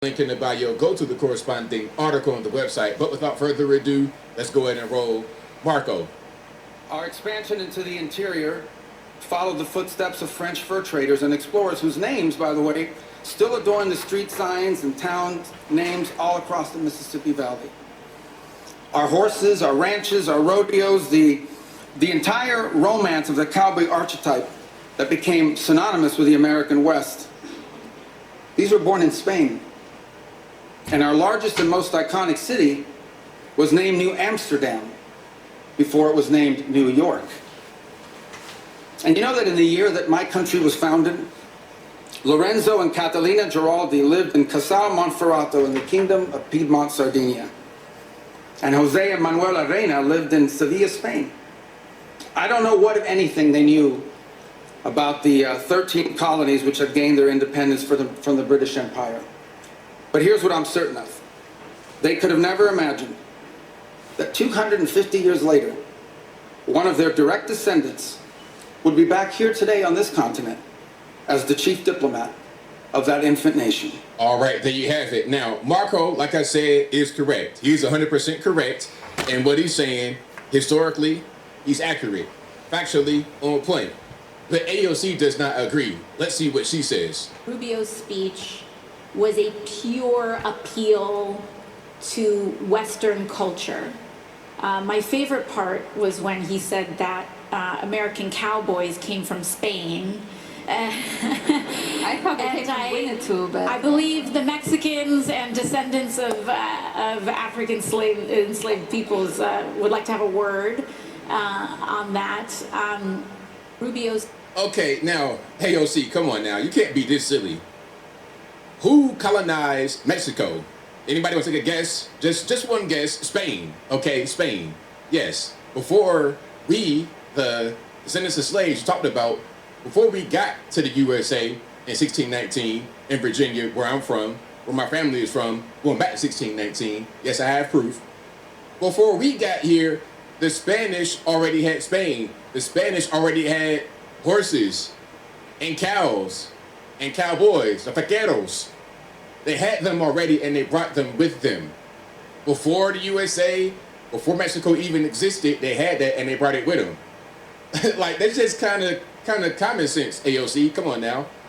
Link in the bio. Go to the corresponding article on the website. But without further ado, let's go ahead and roll. Marco. Our expansion into the interior followed the footsteps of French fur traders and explorers whose names, by the way, still adorn the street signs and town names all across the Mississippi Valley. Our horses, our ranches, our rodeos, the entire romance of the cowboy archetype that became synonymous with the American West. These were born in Spain. And our largest and most iconic city was named New Amsterdam before it was named New York. And you know that in the year that my country was founded, Lorenzo and Catalina Giraldi lived in Casal Monferrato in the Kingdom of Piedmont, Sardinia. And Jose and Manuela Reina lived in Sevilla, Spain. I don't know what, if anything, they knew about the 13 colonies which had gained their independence from the British Empire. But here's what I'm certain of. They could have never imagined that 250 years later, one of their direct descendants would be back here today on this continent as the chief diplomat of that infant nation. All right, there you have it. Now, Marco, like I said, is correct. He's 100% correct. And what he's saying, historically, he's accurate. Factually, on point. But AOC does not agree. Let's see what she says. Rubio's speech was a pure appeal to Western culture. My favorite part was when he said that American cowboys came from Spain. I thought they came from Winnetou, but I believe the Mexicans and descendants of African enslaved peoples would like to have a word on that. Rubio's. Okay, now, AOC, come on now. You can't be this silly. Who colonized Mexico? Anybody want to take a guess? Just one guess. Spain. Okay, Spain. Yes. Before we, the descendants of slaves you talked about, before we got to the USA in 1619 in Virginia, where I'm from, where my family is from, going back to 1619, yes, I have proof. Before we got here, the Spanish already had Spain. The Spanish already had horses and cows and cowboys, the vaqueros. They had them already and they brought them with them. Before the USA, before Mexico even existed, they had that and they brought it with them. Like, that's just kind of common sense, AOC. Come on now.